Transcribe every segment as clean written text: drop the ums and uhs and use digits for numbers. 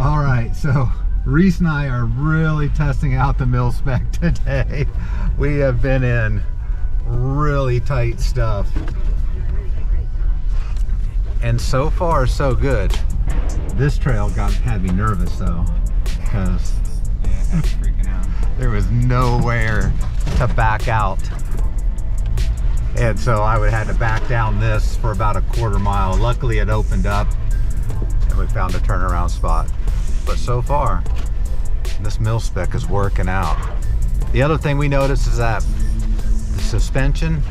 All right, so Reese and I are really testing out the mil spec today. We have been in really tight stuff. And so far, so good. This trail had me nervous though, because freaking out. there was nowhere to back out. And so I would have had to back down this for about a quarter mile. Luckily it opened up and we found a turnaround spot. But so far, this mil spec is working out. The other thing we noticed is that the suspension,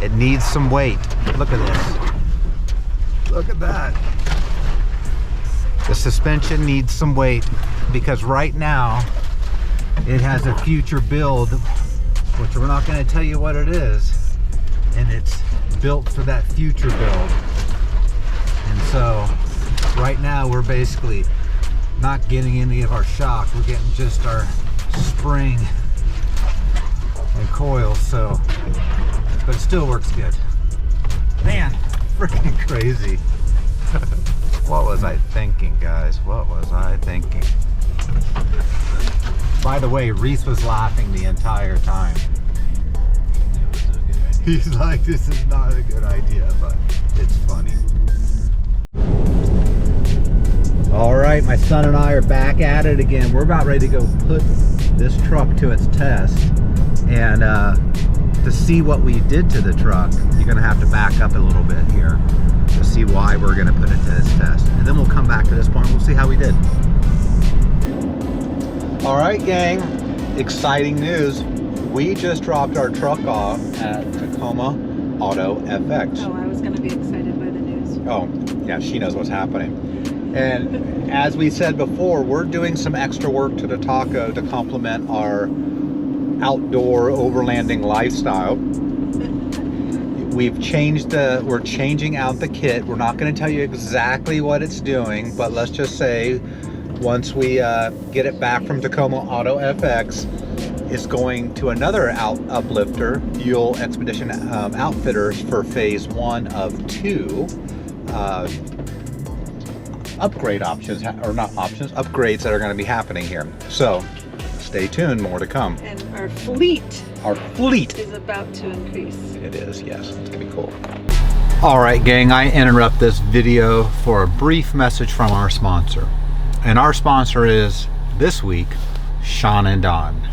it needs some weight. Look at this. Look at that. The suspension needs some weight because right now it has a future build, which we're not going to tell you what it is, and it's built for that future build. And so right now we're basically not getting any of our shock, we're getting just our spring and coils, so, but it still works good. Man, freaking crazy. What was I thinking, guys? What was I thinking? By the way, Reese was laughing the entire time. He's like, this is not a good idea, but it's funny. All right, my son and I are back at it again. We're about ready to go put this truck to its test. And to see what we did to the truck, you're gonna have to back up a little bit here to see why we're gonna put it to its test. And then we'll come back to this point, we'll see how we did. All right, gang, exciting news. We just dropped our truck off at Tacoma Auto FX. Oh, I was gonna be excited by the news. Oh, yeah, she knows what's happening. And as we said before, we're doing some extra work to the Taco to complement our outdoor overlanding lifestyle. We're changing out the kit. We're not going to tell you exactly what it's doing, but let's just say once we get it back from Tacoma Auto FX, it's going to another uplifter, Fuel Expedition Outfitters, for phase 1 of 2 upgrade options, or not options, upgrades that are going to be happening here. So stay tuned, more to come. And our fleet is about to increase. It is, yes. It's gonna be cool. All right, gang, I interrupt this video for a brief message from our sponsor. And our sponsor is, this week, Sean and Don.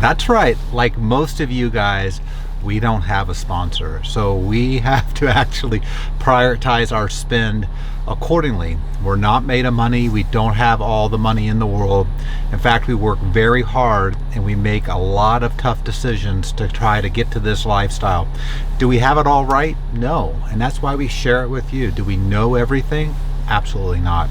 That's right, like most of you guys, we don't have a sponsor. So we have to actually prioritize our spend accordingly. We're not made of money. We don't have all the money in the world. In fact, we work very hard and we make a lot of tough decisions to try to get to this lifestyle. Do we have it all right? No. And that's why we share it with you. Do we know everything? Absolutely not.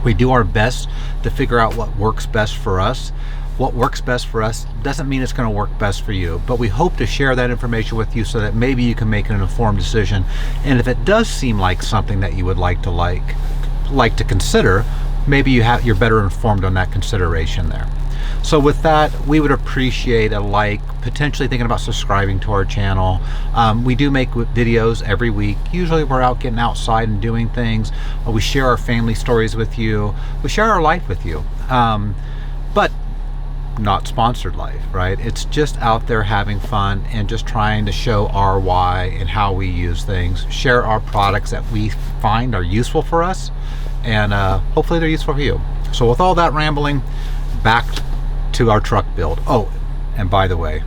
We do our best to figure out what works best for us. What works best for us doesn't mean it's going to work best for you, but we hope to share that information with you so that maybe you can make an informed decision. And if it does seem like something that you would like to consider, maybe you're better informed on that consideration there. So with that, we would appreciate a like, potentially thinking about subscribing to our channel. We do make videos every week. Usually we're out getting outside and doing things. We share our family stories with you. We share our life with you. But not sponsored life, right? It's just out there having fun and just trying to show our why and how we use things, share our products that we find are useful for us, and hopefully they're useful for you. So with all that rambling, back to our truck build. Oh, and by the way,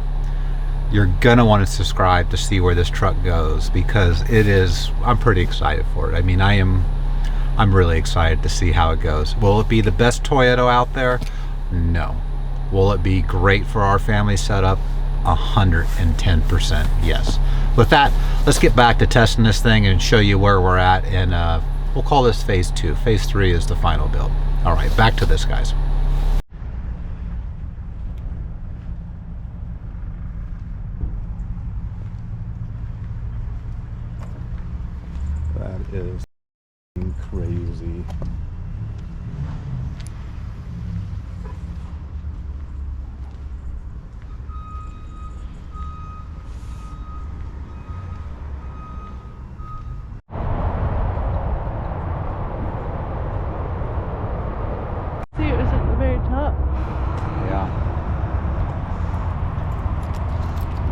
you're gonna want to subscribe to see where this truck goes, because I'm pretty excited for it. I mean, I'm really excited to see how it goes. Will it be the best Toyota out there? No. Will it be great for our family setup? 110% yes. With that, let's get back to testing this thing and show you where we're at, and we'll call this phase 2. Phase 3 is the final build. All right, back to this, guys. That is crazy.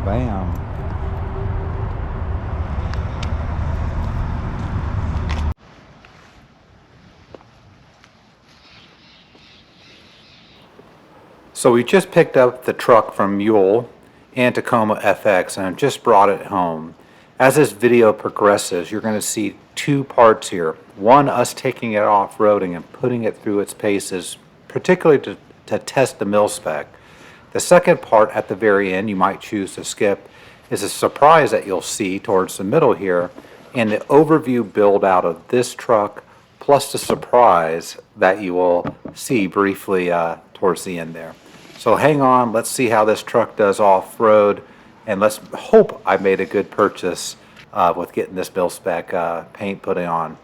Bam. So we just picked up the truck from Mule and Tacoma FX and I've just brought it home. As this video progresses, you're going to see two parts here. One, us taking it off-roading and putting it through its paces, particularly to test the mil spec. The second part at the very end, you might choose to skip, is a surprise that you'll see towards the middle here and the overview build out of this truck plus the surprise that you will see briefly towards the end there. So hang on, let's see how this truck does off-road, and let's hope I made a good purchase with getting this mil spec paint put on.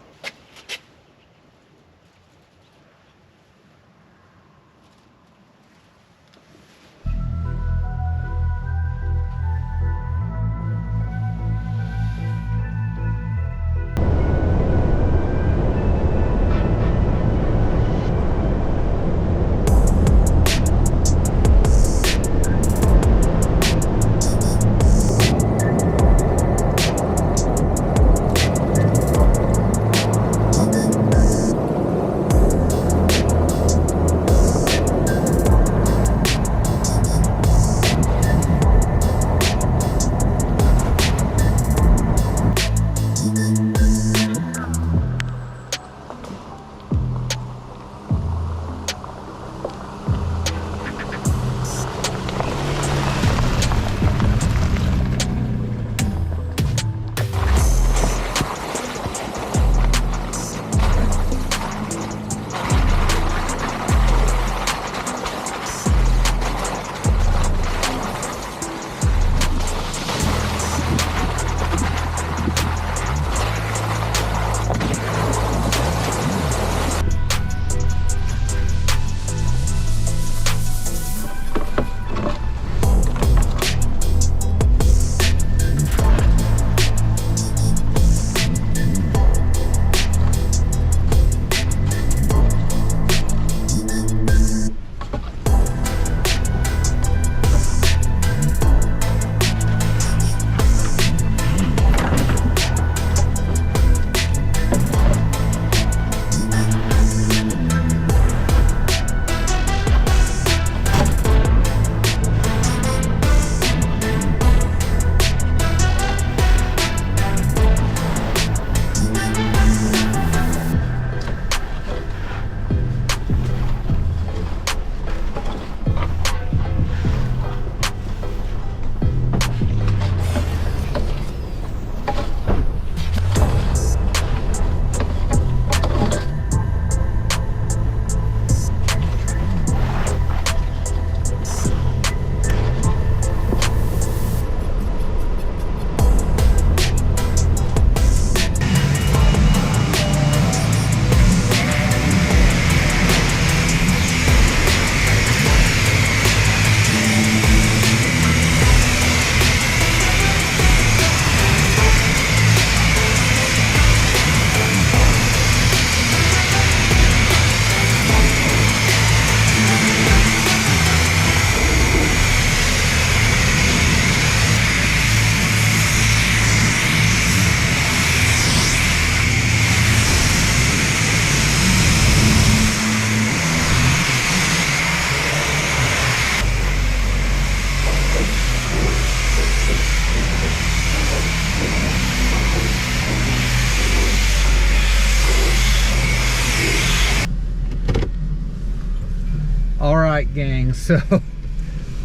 Alright gang, so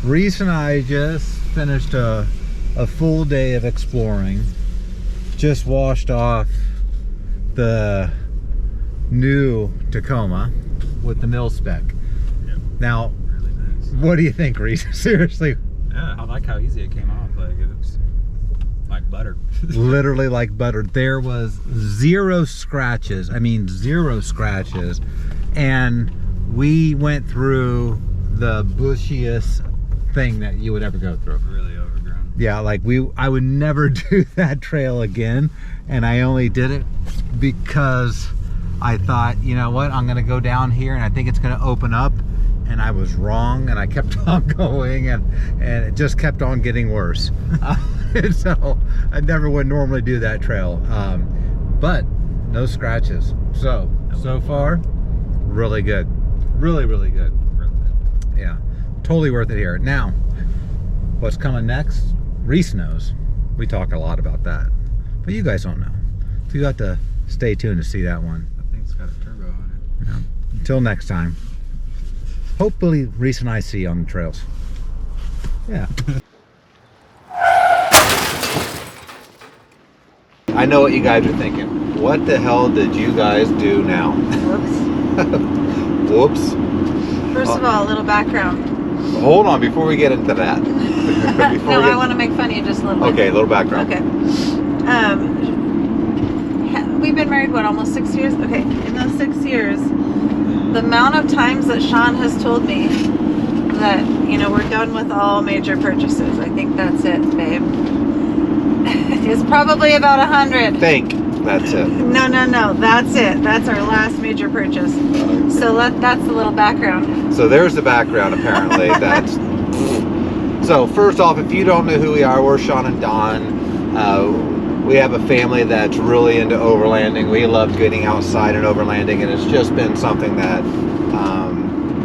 Reese and I just finished a full day of exploring. Just washed off the new Tacoma with the mil spec. Yep. Now, Really nice. what do you think, Reese? Seriously, Yeah, I like how easy it came off. Like it was like butter. literally like butter. There was zero scratches. I mean, zero scratches. And we went through the bushiest thing that you would ever go through. Really overgrown. Yeah, like I would never do that trail again, and I only did it because I thought, you know what, I'm gonna go down here and I think it's gonna open up, and I was wrong, and I kept on going, and it just kept on getting worse. So I never would normally do that trail, but no scratches. So far, really good. Really good. Worth it. Yeah, totally worth it here. Now, what's coming next? Reese knows. We talk a lot about that, but you guys don't know. So you have to stay tuned to see that one. That thing's got a turbo on it. Yeah. Until next time. Hopefully Reese and I see you on the trails. Yeah. I know what you guys are thinking. What the hell did you guys do now? Whoops. Whoops. First of all, a little background. Hold on before we get into that. No, I want to make fun of you just a little bit. Okay, a little background. Okay. We've been married, what, almost 6 years? Okay, in those 6 years, the amount of times that Sean has told me that, you know, we're done with all major purchases. I think that's it, babe. It's probably about 100. That's it. No, that's it. That's our last major purchase. So that's the little background. So there's the background, apparently. That's so. First off, if you don't know who we are, we're Sean and Don. We have a family that's really into overlanding. We love getting outside and overlanding, and it's just been something that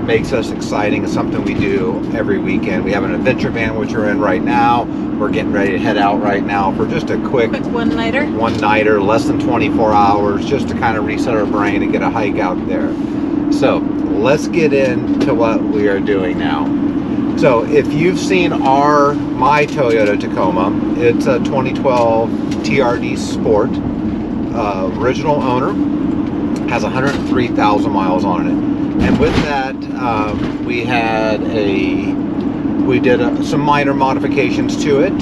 makes us exciting. It's something we do every weekend. We have an adventure van, which we're in right now. We're getting ready to head out right now for just a quick one-nighter, less than 24 hours, just to kind of reset our brain and get a hike out there. So let's get into what we are doing now. So if you've seen my Toyota Tacoma, it's a 2012 TRD Sport. Original owner, has 103,000 miles on it. And with that, we did some minor modifications to it,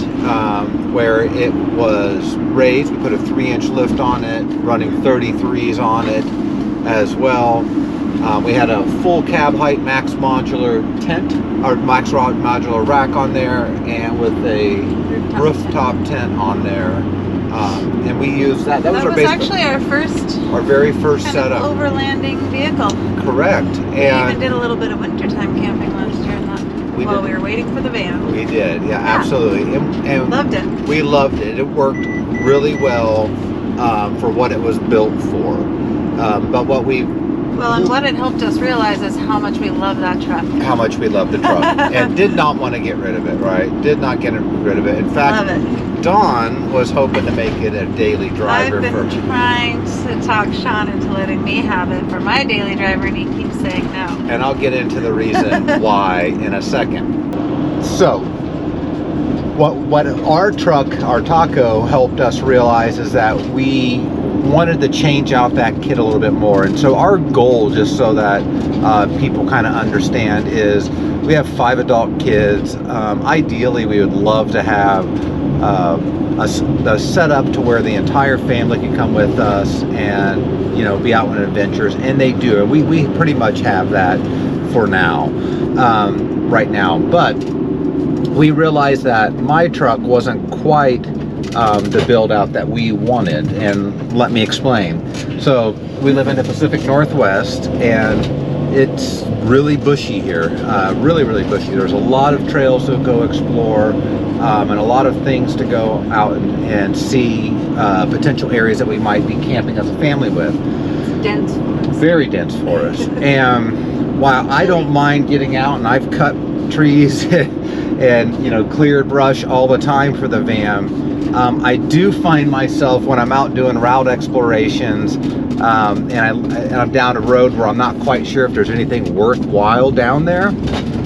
where it was raised. We put a 3-inch lift on it, running 33s on it as well. We had a full cab height max modular tent, or max modular rack on there, and with a rooftop tent on there. And we used that. That was actually our very first kind setup. of overlanding vehicle. Correct. We even did a little bit of wintertime camping last year in that while we were waiting for the van. We did, yeah, absolutely. And loved it. We loved it. It worked really well for what it was built for. But what it helped us realize is how much we love that truck. How much we love the truck. And did not want to get rid of it, right? Did not get rid of it. In fact, love it. Dawn was hoping to make it a daily driver. I've been trying to talk Sean into letting me have it for my daily driver, and he keeps saying no. And I'll get into the reason why in a second. So, what our truck, our Taco, helped us realize is that we wanted to change out that kit a little bit more. And so our goal, just so that people kind of understand, is we have 5 adult kids. Ideally, we would love to have a setup to where the entire family can come with us and, you know, be out on adventures, and they do. We pretty much have that for now, right now. But we realized that my truck wasn't quite the build out that we wanted, and let me explain. So we live in the Pacific Northwest, and it's really bushy here, really bushy. There's a lot of trails to go explore, and a lot of things to go out and see, potential areas that we might be camping as a family with. It's dense forest. Very dense forest. And while I don't mind getting out, and I've cut trees and, you know, cleared brush all the time for the van, I do find myself when I'm out doing route explorations, and I'm down a road where I'm not quite sure if there's anything worthwhile down there,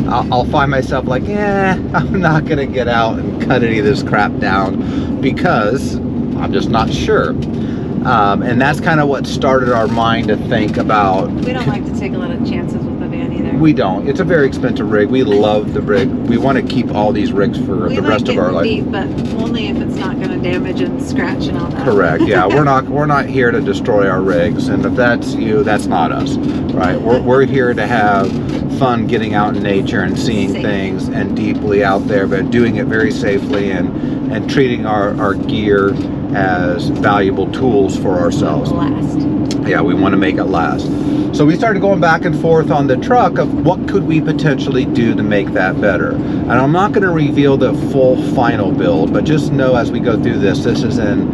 I'll find myself like, I'm not gonna get out and cut any of this crap down because I'm just not sure. And that's kind of what started our mind to think about. We don't like to take a lot of chances with the van either. We don't. It's a very expensive rig. We love the rig. We want to keep all these rigs for the rest of our life. Deep, but only if it's not going to damage and scratch and all that. Correct. Yeah, we're not here to destroy our rigs, and if that's you, that's not us, right? We're here to have fun getting out in nature and seeing things, and deeply out there, but doing it very safely and treating our gear as valuable tools for ourselves. Last. Yeah, we want to make it last. So we started going back and forth on the truck of what could we potentially do to make that better. And I'm not going to reveal the full final build, but just know as we go through this is in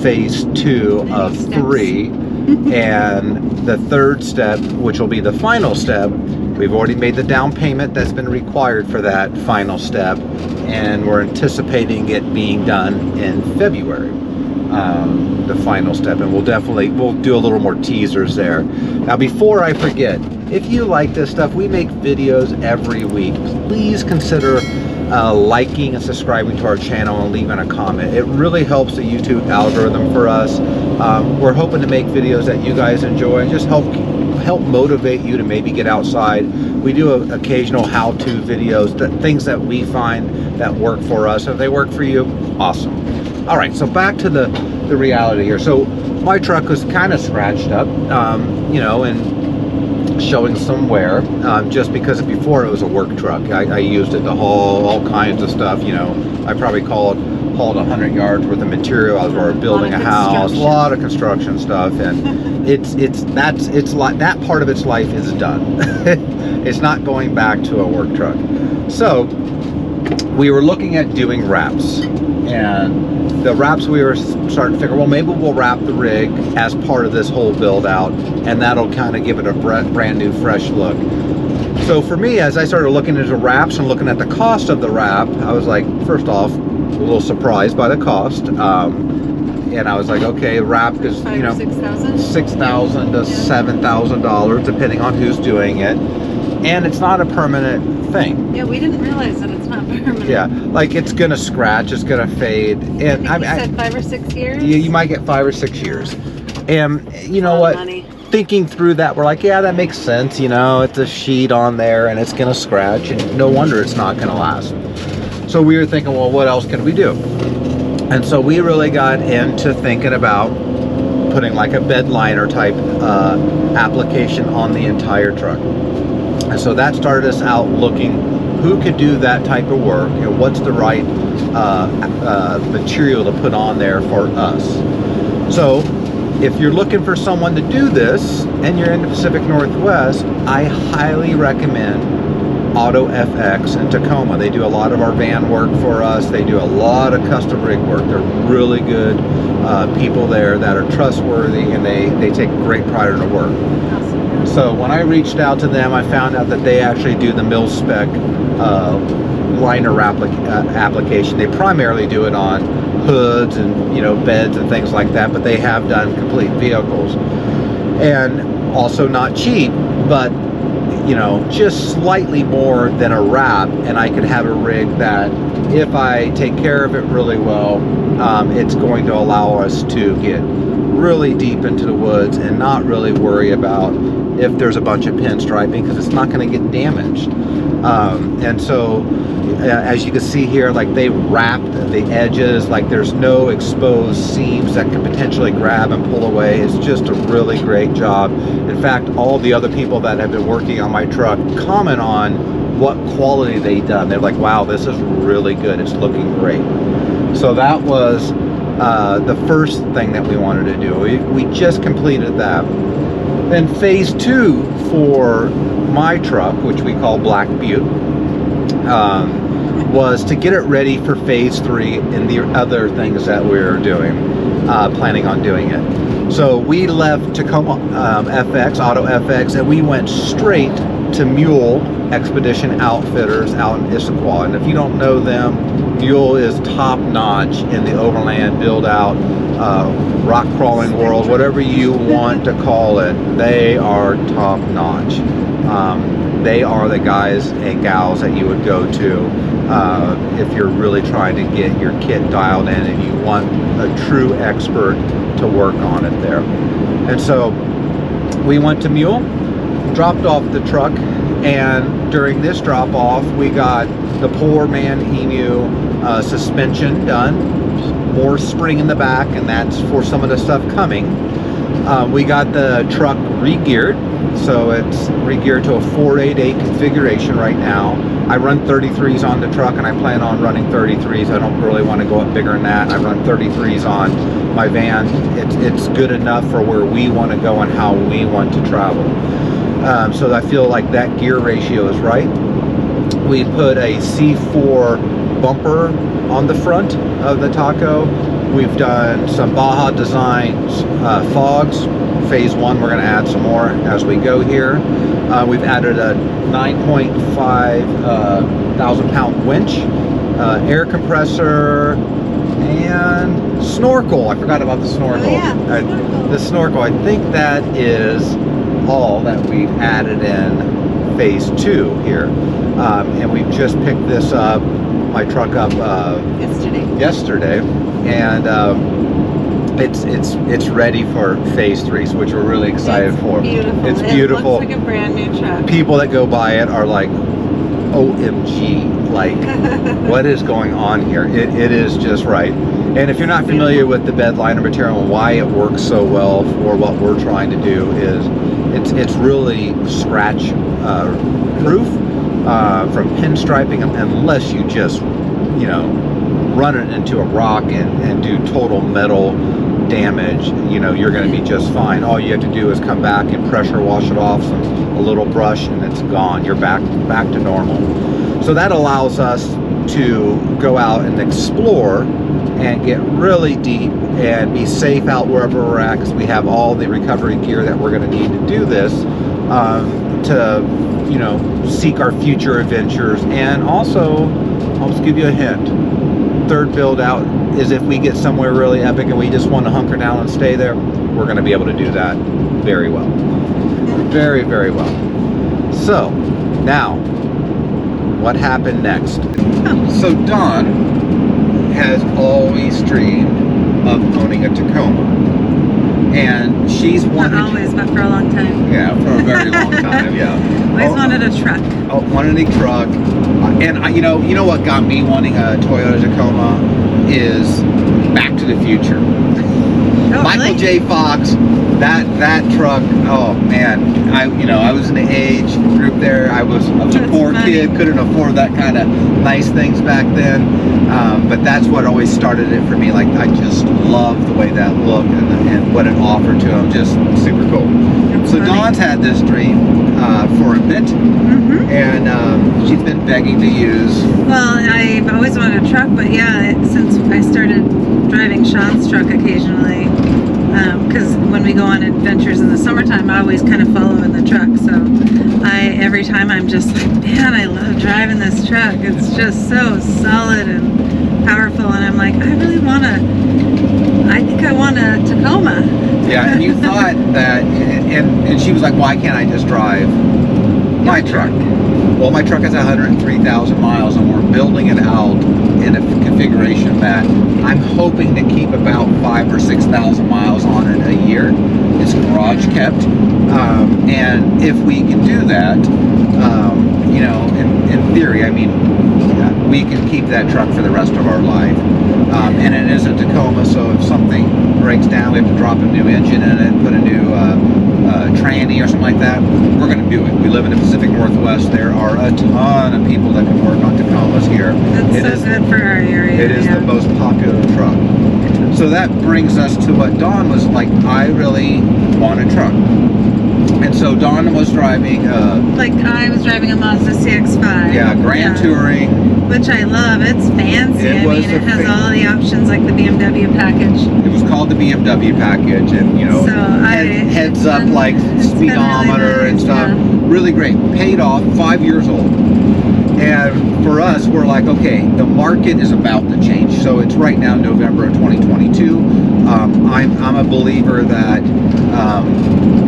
phase 2 of 3. And the third step, which will be the final step, we've already made the down payment that's been required for that final step, and we're anticipating it being done in February. The final step, and we'll do a little more teasers there. Now, before I forget, if you like this stuff, we make videos every week. Please consider liking and subscribing to our channel and leaving a comment. It really helps the YouTube algorithm for us. We're hoping to make videos that you guys enjoy and just help motivate you to maybe get outside. We do occasional how-to videos, things that we find that work for us. If they work for you, awesome. All right, so back to the reality here. So my truck was kind of scratched up, you know, and showing some wear, just because before it was a work truck. I used it to haul all kinds of stuff. You know, I probably hauled 100 yards worth of material. I was building a house, a lot of construction stuff, and it's like that part of its life is done. It's not going back to a work truck. So we were looking at doing wraps, and the wraps we were starting to figure, well, maybe we'll wrap the rig as part of this whole build out, and that'll kind of give it a brand new fresh look. So for me, as I started looking into wraps and looking at the cost of the wrap, I was like, first off, a little surprised by the cost, and I was like, okay, wrap is, you know, $6,000 to $7,000 depending on who's doing it, and it's not a permanent thing. Yeah, we didn't realize that it's not permanent. Yeah, like it's gonna scratch, it's gonna fade, and I think you said 5 or 6 years. You might get 5 or 6 years, and you know what? Money. Thinking through that, we're like, yeah, that makes sense. You know, it's a sheet on there, and it's gonna scratch, and no wonder it's not gonna last. So we were thinking, well, what else can we do? And so we really got into thinking about putting like a bed liner type application on the entire truck. And so that started us out looking who could do that type of work, you know, what's the right material to put on there for us. So if you're looking for someone to do this and you're in the Pacific Northwest, I highly recommend Auto FX in Tacoma. They do a lot of our van work for us. They do a lot of custom rig work. They're really good people there that are trustworthy, and they take great pride in their work. Awesome. So when I reached out to them, I found out that they actually do the mil spec liner application. They primarily do it on hoods and, you know, beds and things like that, but they have done complete vehicles. And also not cheap, but you know, just slightly more than a wrap, and I could have a rig that, if I take care of it really well, it's going to allow us to get really deep into the woods and not really worry about if there's a bunch of pinstriping, because it's not going to get damaged. And so as you can see here, like they wrapped the edges, like there's no exposed seams that could potentially grab and pull away. It's just a really great job. In fact, all the other people that have been working on my truck comment on what quality they done. They're like, wow, this is really good, it's looking great. So that was the first thing that we wanted to do. We just completed that. Then phase 2 for my truck, which we call Black Butte, was to get it ready for phase 3 and the other things that we were doing, planning on doing it. So we left Tacoma FX, Auto FX, and we went straight to Mule Expedition Outfitters out in Issaquah. And if you don't know them, Mule is top notch in the overland build out, rock crawling world, whatever you want to call it. They are top notch. They are the guys and gals that you would go to if you're really trying to get your kit dialed in and you want a true expert to work on it there. And so we went to Mule, dropped off the truck, and during this drop off we got the Poor Man Emu suspension done, more spring in the back, and that's for some of the stuff coming. We got the truck re-geared, so it's re-geared to a 488 configuration right now. I run 33s on the truck, and I plan on running 33s. I don't really want to go up bigger than that. I run 33s on my van. It's good enough for where we want to go and how we want to travel. So I feel like that gear ratio is right. We put a C4 bumper on the front of the Taco. We've done some Baja Designs fogs. Phase 1, we're going to add some more as we go here. We've added a 9.5 1,000-pound winch, air compressor, and snorkel. I forgot about the snorkel. Oh, yeah, The snorkel. I think that is all that we've added in phase 2 here. And we've just picked this up, my truck up yesterday, and it's ready for phase 3, so which we're really excited for. Beautiful. It's beautiful. It looks like a brand new truck. People that go by it are like, OMG, like what is going on here? It is just right. And if you're not familiar with the bed liner material and why it works so well for what we're trying to do, is it's really scratch proof from pinstriping, unless you just run it into a rock and do total metal damage. You're going to be just fine. All you have to do is come back and pressure wash it off, a little brush, and it's gone. You're back to normal. So that allows us to go out and explore and get really deep and be safe out wherever we're at, because we have all the recovery gear that we're going to need to do this, to seek our future adventures. And also, I'll just give you a hint, third build out is if we get somewhere really epic and we just want to hunker down and stay there, we're going to be able to do that very well. Very, very well. So now, what happened next? So Dawn has always dreamed of owning a Tacoma, and she's wanted. Not always, but for a long time. Yeah, for a very long time. Yeah. Always wanted a truck. Wanted a truck, and you know what got me wanting a Toyota Tacoma is Back to the Future. Oh, Michael really? J. Fox, that truck. Oh man, I was in the age group there. I was a That's poor funny. kid, couldn't afford that kind of nice things back then. But that's what always started it for me. Like, I just love the way that looked and what it offered to them. Just super cool. That's So funny. Dawn's had this dream for a bit, and she's been begging to use. Well, I've always wanted a truck, but yeah, since I started driving Sean's truck occasionally, because when we go on adventures in the summertime, I always kind of follow in the truck. So every time I'm just like, man, I love driving this truck. It's just so solid and powerful, and I'm like, I think I want a Tacoma. Yeah, and you thought that, and she was like, why can't I just drive my truck? Well, my truck has 103,000 miles, and we're building it out in a configuration that I'm hoping to keep about 5,000 or 6,000 miles on it a year. It's garage kept, and if we can do that, in theory, I mean, we can keep that truck for the rest of our life. And it is a Tacoma, so if something breaks down, we have to drop a new engine in it, put a new tranny or something like that, we're going to do it. We live in the Pacific Northwest. There are a ton of people that can work on Tacomas here. That's good for our area. It is the most popular truck. So that brings us to what Dawn was like, I really want a truck. And so Dawn was driving I was driving a Mazda CX-5. Grand Touring. Which I love. It's fancy. It has all the options like the BMW package. It was called the BMW package, and heads up like speedometer and stuff. Yeah. Really great. Paid off, 5 years old. And for us, we're like, okay, the market is about to change. So it's right now November of 2022. I'm a believer that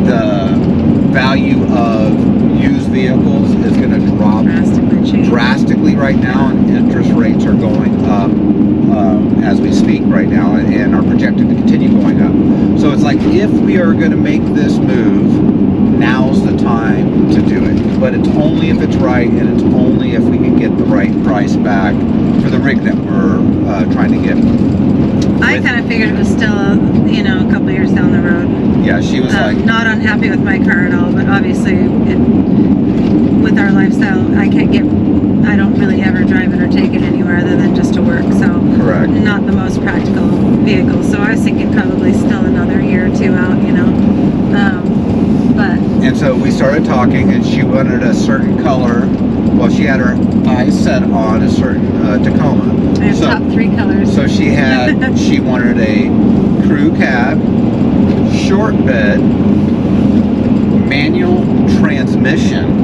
the value of used vehicles is going to drop drastically right now, and interest rates are going up as we speak right now, and are projected to continue going up. So it's like, if we are going to make this move, now's the time to do it. But it's only if it's right, and it's only if we can get the right price back for the rig that we're trying to get. I kind of figured it was still, you know, a couple years down the road. Yeah, she was like... Not unhappy with my car at all, but obviously with our lifestyle, I don't really ever drive it or take it anywhere other than just to work, so Correct. not the most practical vehicle. So I was thinking probably still another year or two out, you know. And so we started talking, and she wanted a certain color. Well, she had her eyes set on a certain Tacoma. I have top 3 colors. So she wanted a crew cab, short bed, manual transmission.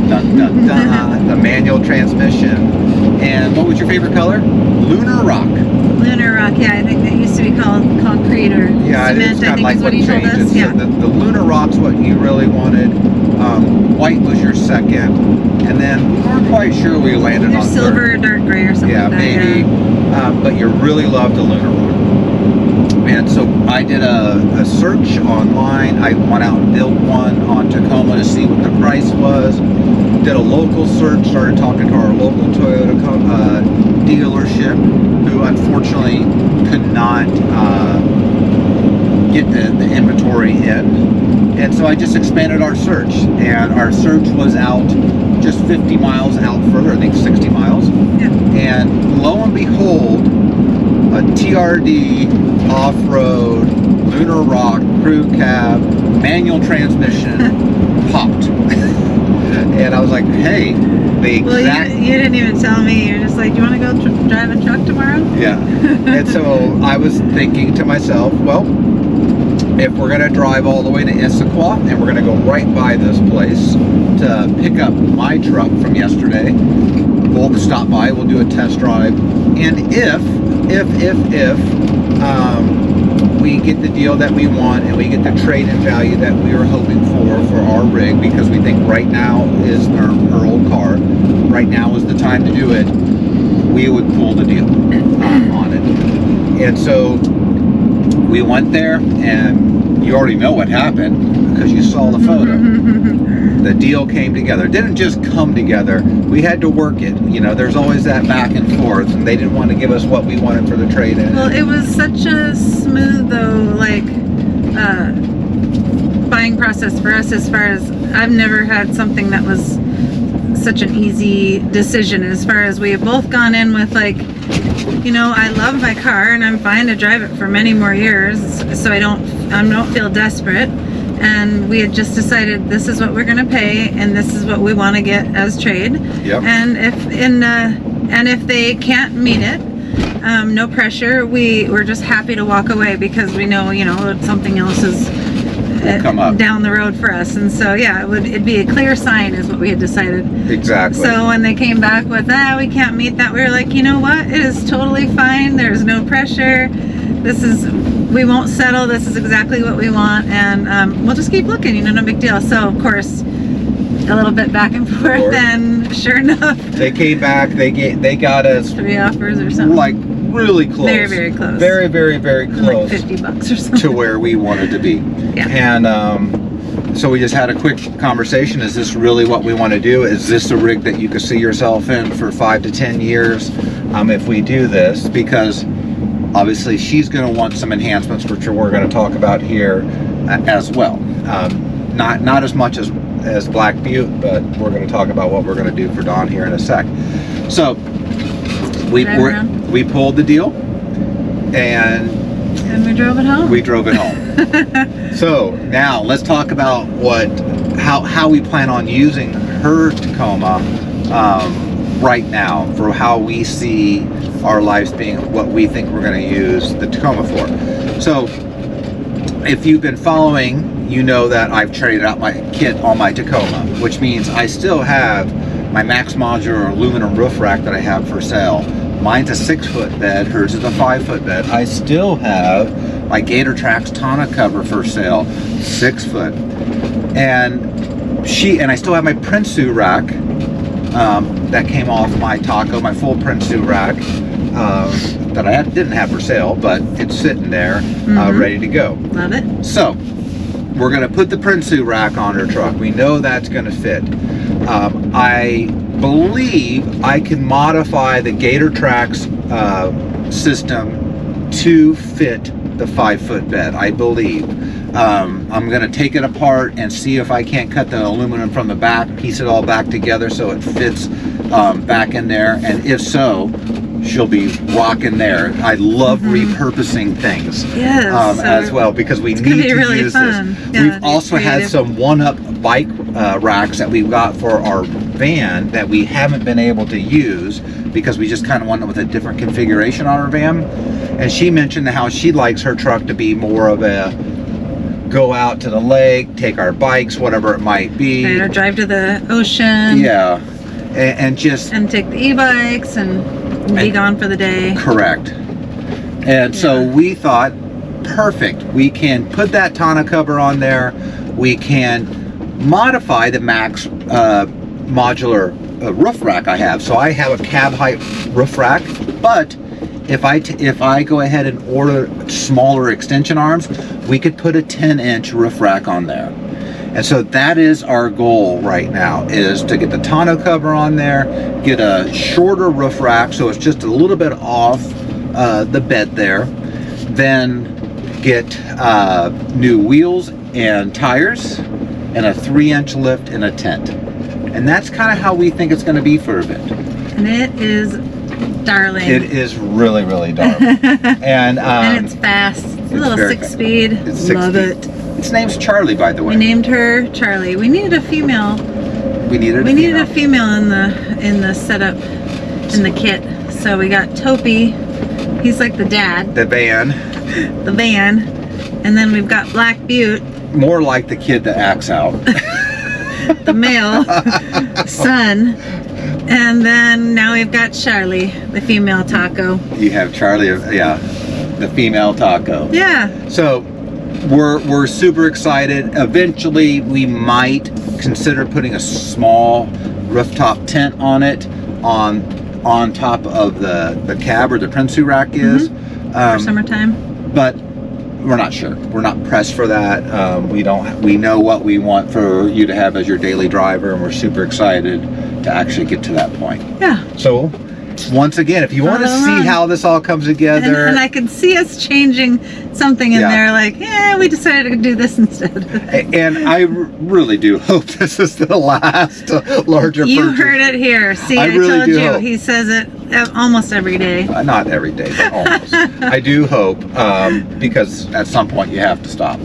Dun, dun, dun, the manual transmission. And what was your favorite color? Lunar Rock. Lunar Rock, yeah, I think that used to be called concrete or Yeah, cement, it's kind of like is what he told changes. us. Yeah. So the Lunar Rock's what you really wanted. White was your second, and then we weren't quite sure we landed Either on silver third. or dark gray or something Yeah, like that. maybe. Yeah. But you really loved the Lunar Rock. And so I did a search online. I went out and built one on Tacoma to see what the price was. Did a local search, started talking to our local Toyota dealership, who unfortunately could not get the inventory in. And so I just expanded our search, and our search was out just 50 miles out further, I think 60 miles. Yeah. And lo and behold, a TRD, off-road, Lunar Rock, crew cab, manual transmission popped. And I was like, hey, the exact... Well, you didn't even tell me. You're just like, do you want to go drive a truck tomorrow? Yeah. And so I was thinking to myself, well, if we're going to drive all the way to Issaquah, and we're going to go right by this place to pick up my truck from yesterday, we'll stop by, we'll do a test drive, and if we get the deal that we want, and we get the trade-in value that we were hoping for our rig, because we think right now is her old car, right now is the time to do it, we would pull the deal on it. And so we went there, and you already know what happened because you saw the photo. The deal came together. It didn't just come together. We had to work it. You know, there's always that back and forth, and they didn't want to give us what we wanted for the trade-in. Well, it was such a smooth, though, like, buying process for us, as far as I've never had something that was such an easy decision, as far as we have both gone in with, like, you know, I love my car and I'm fine to drive it for many more years, so I don't feel desperate. And we had just decided this is what we're going to pay, and this is what we want to get as trade. Yep. And if they can't meet it, no pressure. We're just happy to walk away, because we know, you know, something else is come up down the road for us. And so yeah, it'd be a clear sign, is what we had decided. Exactly. So when they came back with we can't meet that, we were like, you know what, it is totally fine. There's no pressure. We won't settle. This is exactly what we want, and we'll just keep looking, you know, no big deal. So of course, a little bit back and forth, and sure enough, they came back. They got us 3 offers or something, like really close, very, very close, very, very, very close, like $50 or something, to where we wanted to be. Yeah. And so we just had a quick conversation. Is this really what we want to do? Is this a rig that you could see yourself in for 5 to 10 years if we do this? Because obviously she's going to want some enhancements, which we're going to talk about here as well. Not as much as Black Butte, but we're going to talk about what we're going to do for Dawn here in a sec. So we pulled the deal, and we drove it home. We drove it home. So now let's talk about how we plan on using her Tacoma right now, for how we see our lives being, what we think we're going to use the Tacoma for. So if you've been following, you know that I've traded out my kit on my Tacoma, which means I still have my Max Modular aluminum roof rack that I have for sale. Mine's a 6-foot bed, hers is a 5-foot bed. I still have my Gator Trax tonneau cover for sale, 6 foot. And I still have my Prinsu rack that came off my Taco, my full Prinsu rack that I didn't have for sale, but it's sitting there ready to go. Love it. So we're gonna put the Prinsu rack on her truck. We know that's gonna fit. I believe I can modify the Gator Tracks system to fit the 5-foot bed, I believe. I'm gonna take it apart and see if I can't cut the aluminum from the back, piece it all back together so it fits back in there, and if so, she'll be rocking there. I love repurposing things as well, because we need to really use this. Yeah, we've also had some one-up bike racks that we've got for our van that we haven't been able to use because we just kind of went with a different configuration on our van. And she mentioned how she likes her truck to be more of a go out to the lake, take our bikes, whatever it might be. Right, or drive to the ocean. Yeah, and just... And take the e-bikes and be gone for the day. Correct. And so we thought, perfect. We can put that tonneau cover on there. We can modify the Max modular roof rack I have. So I have a cab height roof rack, but if I go ahead and order smaller extension arms, we could put a 10-inch roof rack on there. And so that is our goal right now, is to get the tonneau cover on there, get a shorter roof rack so it's just a little bit off the bed there, then get new wheels and tires and a 3-inch lift and a tent. And that's kind of how we think it's going to be for a bit. And it is darling. It is really, really darling. and it's fast. It's a little 6-speed. Love it. Its name's Charlie, by the way. We named her Charlie. We needed a female. We needed a female in the setup, in the kit. So we got Topi. He's like the dad. The van. The van. And then we've got Black Butte. More like the kid that acts out. The male son. And then now we've got Charlie, the female taco. You have Charlie, yeah, the female taco. Yeah. So we're super excited. Eventually we might consider putting a small rooftop tent on it, on top of the cab where the Prinsu rack is. For summertime. But we're not sure. We're not pressed for that. We know what we want for you to have as your daily driver, and we're super excited to actually get to that point. Yeah. So once again, if you want to see how this all comes together, and I can see us changing something in there, like, yeah, we decided to do this instead. And I really do hope this is the last larger You purchase. heard it here. See, I really told do you. hope. He says it almost every day. Not every day, but almost. I do hope, because at some point you have to stop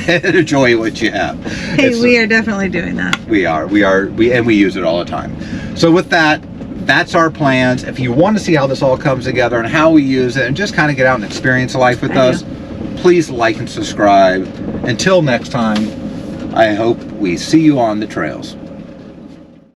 and enjoy what you have. Hey, we are definitely doing that. We are, and we use it all the time. So with that, that's our plans. If you want to see how this all comes together and how we use it and just kind of get out and experience life with us, please like and subscribe. Until next time, I hope we see you on the trails.